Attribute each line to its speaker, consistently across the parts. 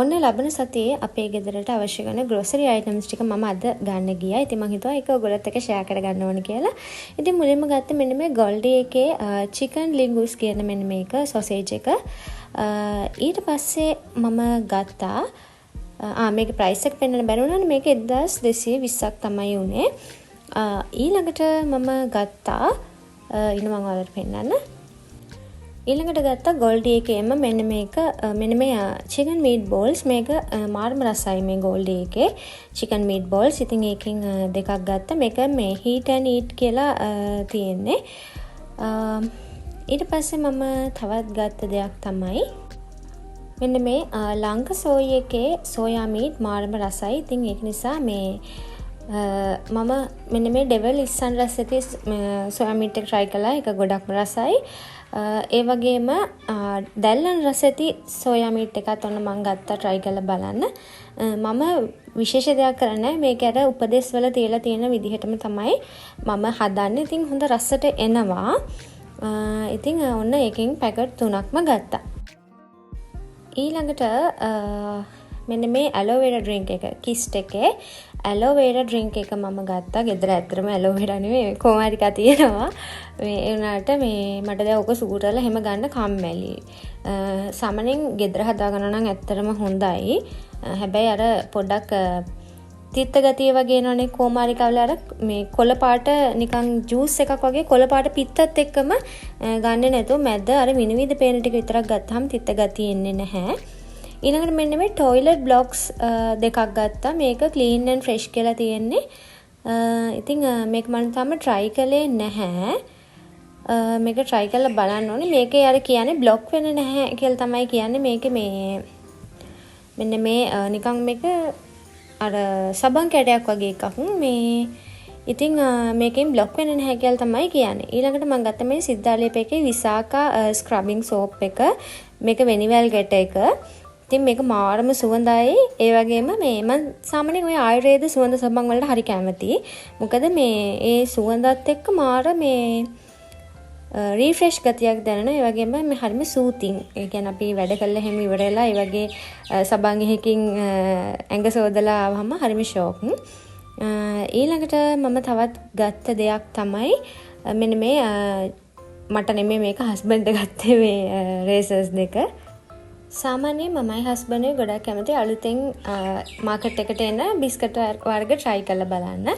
Speaker 1: ඔන්න ලබන සතියේ අපේ ගෙදරට අවශ්‍ය කරන grocery items ටික මම අද ගන්න ගියා. ඉතින් මම හිතුවා ඒක ඔයගොල්ලොත් එක්ක share කරගන්න ඕන කියලා. ඉතින් මුලින්ම ගත්තේ මෙන්න මේ Goldie එකේ chicken lingus කියන මෙන්න මේක sausage එක. ඊට පස්සේ මම ගත්තා මේක price එක පෙන්වන්න බැරි වුණානේ මේක 1220ක් තමයි උනේ. ඊළඟට මම ගත්තා මම ඔයාලට පෙන්නන්න. ඊළඟට ගත්තා Goldie එකේම මෙන්න මේ chicken meatballs මේක මාර්ම රසයි මේ Goldie එකේ chicken meatballs. ඉතින් ඒකෙන් දෙකක් ගත්තා. මේක මේ heat and eat කියලා තියෙන්නේ. ඊට පස්සේ මම තවත් ගත්ත දෙයක් තමයි මෙන්න මේ ලංක සෝයි එකේ soya meat මාර්ම රසයි. ඉතින් ඒක නිසා මේ මම මෙන්න මේ ඩෙවල් ඉස්සන් රසෙති soya meat එක try කළා. ඒක ගොඩක්ම රසයි. ඒ වගේම දැල්ලන් රසෙති soya meat එකත් ඔන්න මම ගත්තා try කරලා බලන්න. මම විශේෂ දෙයක් කරන්නේ මේක අර උපදේශ වල තියලා තියෙන විදිහටම තමයි මම හදන්නේ. ඉතින් හොඳ රසට එනවා. ඉතින් ඔන්න එකකින් පැකට් 3ක්ම ගත්තා. ඊළඟට මෙන්න මේ aloe vera drink එක කිස්ට් එකේ aloe vera drink එක මම ගත්තා. ගෙදර ඇත්තටම aloe vera නෙවෙයි කොහොම හරි එකක් තියෙනවා. මේ ඒ උනාට මේ මට දැන් ඔක සුගු කරලා හැම ගන්න කම්මැලි. සමනෙන් ගෙදර හදාගන්න නම් ඇත්තටම හොඳයි. හැබැයි අර පොඩ්ඩක් තිත්ත ගතිය වගේ එනවනේ කොහොම හරි කවලා අර මේ කොළ පාට නිකන් ජූස් එකක් වගේ කොළ පාට පිත්තත් එක්කම ගන්න නැතුව මැද අර විනිවිද පේන ටික විතරක් ගත්තාම තිත්ත ගතිය එන්නේ නැහැ. ඊළඟට මෙන්න මේ toilet blocks දෙකක් ගත්තා. මේක clean and fresh කියලා තියෙන්නේ. ඉතින් මේක මම තාම try කළේ නැහැ. මේක try කරලා බලන්න ඕනේ. මේකේ අර කියන්නේ block වෙන්නේ නැහැ කියලා තමයි කියන්නේ. මේකේ මේ මෙන්න මේ නිකන් මේක අර සබන් කැටයක් වගේ එකක්. මේ ඉතින් මේකෙන් block වෙන්නේ නැහැ කියලා තමයි කියන්නේ. ඊළඟට මම ගත්ත මේ සිද්ධාලේපේකේ විසාකා scrubbing soap එක. මේක වෙනිවැල් ගැට එක. ඉතින් මේක මාරම සුවඳයි. ඒ වගේම මේ මම සාමාන්‍යයෙන් ඔය ආයුර්වේද සුවඳ සබන් වලට හරි කැමතියි. මොකද මේ ඒ සුවඳත් එක්ක මාර මේ රිෆ්‍රෙෂ් ගතියක් දැනෙනවා. ඒ වගේම මේ හරිම සූතින්. ඒ කියන්නේ අපි වැඩ කළා හැම ඉවරලා ඒ වගේ සබන් එකකින් ඇඟ සෝදලා ආවම හරිම ෂෝක්. ඊළඟට මම තවත් ගත්ත දෙයක් තමයි මෙන්න මේ මට නෙමෙයි මේක හස්බන්ඩ් ගත්තේ මේ රේසර්ස් දෙක. සාමාන්‍යයෙන් මමයි හස්බන්ඩ්යි ගොඩක් කැමති අලුතෙන් මාකට් එකට එන බිස්කට් වර්ග try කරලා බලන්න.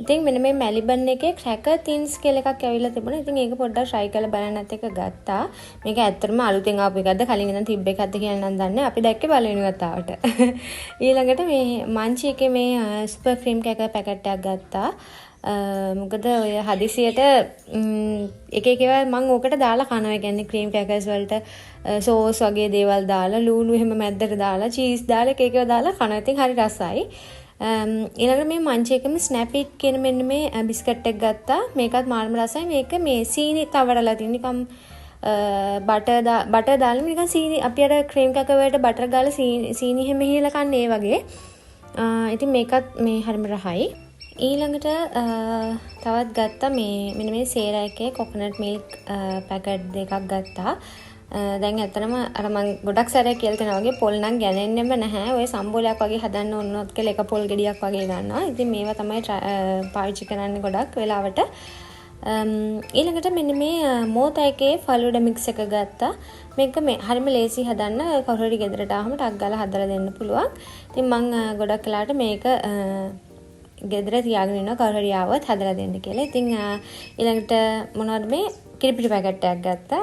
Speaker 1: ඉතින් මෙන්න මේ Melbourne එකේ cracker thins කියලා එකක් ඇවිල්ලා තිබුණා. ඉතින් ඒක පොඩ්ඩක් try කරලා බලන්නත් එක ගත්තා. මේක ඇත්තටම අලුතෙන් ආපු එකක්ද කලින් ඉඳන් තිබ්බ එකක්ද කියලා නම් දන්නේ. අපි දැක්කේ පළවෙනි වතාවට. ඊළඟට මේ මංචි එකේ මේ super cream cracker පැකට් එකක් ගත්තා. මොකද ඔය හදිසියට එක ඒවා මම ඕකට දාලා කනවා. ඒ කියන්නේ ක්‍රීම් ක්‍රැකර්ස් වලට සෝස් වගේ දේවල් දාලා ලූණු එහෙම මැද්දට දාලා චීස් දාලා එක ඒවා දාලා කනවා. ඉතින් හරි රසයි. ඊළඟට මේ මංචි එකම ස්නැප් ඉට් කියන මෙන්න මේ බිස්කට් එක ගත්තා. මේකත් මාර්ම රසයි. මේක මේ සීනි තවරලා තියෙන නිකම් බටර් දාලා නිකන් සීනි අපි අර ක්‍රීම් ක්‍රැකර් වලට බටර් ගාලා සීනි එහෙම හිහලා කන්නේ ඒ වගේ. ඉතින් මේකත් මේ හරිම රහයි. ඊළඟට තවත් ගත්තා මේ මෙන්න මේ සේරා එකේ කොකනට් මිල්ක් පැකට් දෙකක් ගත්තා. දැන් ඇත්තටම අර මම ගොඩක් සැරයක් කියලා තියෙනවා වගේ පොල් නම් ගෑනෙන්නෙම නැහැ. ඔය සම්බෝලයක් වගේ හදන්න ඕනොත් කියලා එක පොල් ගෙඩියක් වගේ ගන්නවා. ඉතින් මේවා තමයි පාවිච්චි කරන්නේ ගොඩක් වෙලාවට. ඊළඟට මෙන්න මේ මෝතා එකේ ෆලුඩා මික්ස් එක ගත්තා. මේක මේ හරිම ලේසි හදන්න. කවුරු හරි ගෙදරට ආවම ටක් ගාලා හදලා දෙන්න පුළුවන්. ඉතින් මම ගොඩක් වෙලාවට මේක ගෙදර තියාගෙන ඉන්නවා කවුරු හරි ආවොත් හදලා දෙන්න කියලා. ඉතින් ඊළඟට මොනවද මේ කිරිපිටි පැකට් එකක් ගත්තා.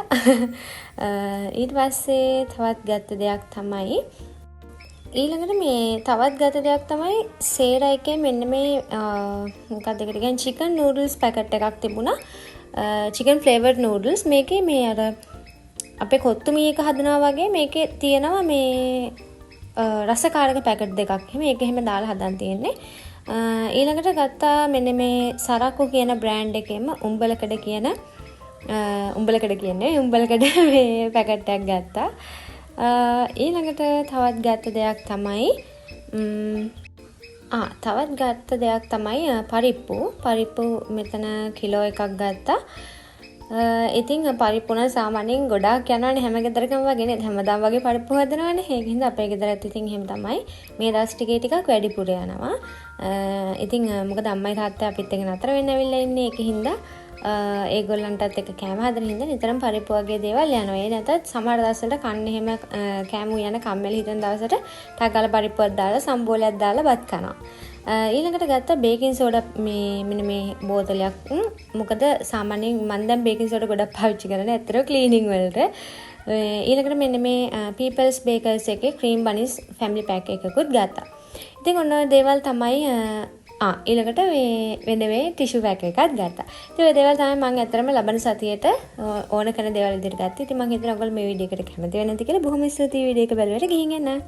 Speaker 1: ඊට පස්සේ තවත් ගත්ත දෙයක් තමයි ඊළඟට මේ තවත් ගත්ත දෙයක් තමයි සේරා එකේ මෙන්න මේ මොකක්ද ඒකට කියන්නේ chicken noodles පැකට් එකක් තිබුණා. chicken flavored noodles. මේකේ මේ අර අපේ කොත්තු මී එක හදනවා වගේ මේකේ තියෙනවා මේ රසකාරක පැකට් දෙකක්. මේක එහෙම දාලා හදන් තියෙන්නේ. ඊළඟට ගත්තා මෙන්න මේ සරක්කු කියන බ්‍රෑන්ඩ් එකේම උඹලකඩ මේ පැකට් එකක් ගත්තා. ඊළඟට තවත් ගත්ත දෙයක් තමයි පරිප්පු මෙතන කිලෝ එකක් ගත්තා. ඉතින් පරිප්පුන සාමාන්‍යයෙන් ගොඩාක් යනවනේ හැම ගෙදරකම වගේ නේද? හැමදාම වගේ පරිප්පු හදනවනේ. ඒක හින්දා අපේ ගෙදරත් ඉතින් එහෙම තමයි. මේ දවස් ටිකේ ටිකක් වැඩිපුර යනවා. ඉතින් මොකද අම්මයි තාත්තයි අපිත් එක්ක නතර වෙන්න ඇවිල්ලා ඉන්නේ. ඒක හින්දා ඒගොල්ලන්ටත් එක්ක කෑම හදන හින්දා නිතරම පරිප්පු වගේ දේවල් යනවා. ඒ නැතත් සමහර දවස්වලට කන්න එහෙම කෑමු යන කම්මැලි හිතෙන දවසට ටගාලා පරිප්පුවක් දාලා සම්බෝලයක් දාලා බත් කනවා. ඊළඟට ගත්ත බේකින් සෝඩා මෙන්න මේ බෝතලයක්. මොකද සාමාන්‍යයෙන් මම දැන් බේකින් සෝඩා ගොඩක් පාවිච්චි කරන්නේ ඇත්තටම ක්ලීනින් වලට. ඊළඟට මෙන්න මේ People's Bakers එකේ ක්‍රීම් බනිස් ෆැමිලි පැක් එකකුත් ගත්තා. ඉතින් ඔන්න ඔය දේවල් තමයි ඊළඟට මේ ටිෂු පැක් එකක් ගත්තා. ඉතින් ඔය දේවල් තමයි මම ඇත්තටම ලබන සතියේට ඕන කරන දේවල් විදිහට ගත්තේ. ඉතින් මම හිතනවා ඔයගොල්ලෝ මේ වීඩියෝ එකට කැමති වෙන්නේ නැති කියලා. බොහොම ස්තුතියි වීඩියෝ එක බලුවට ගිහින් එන්න.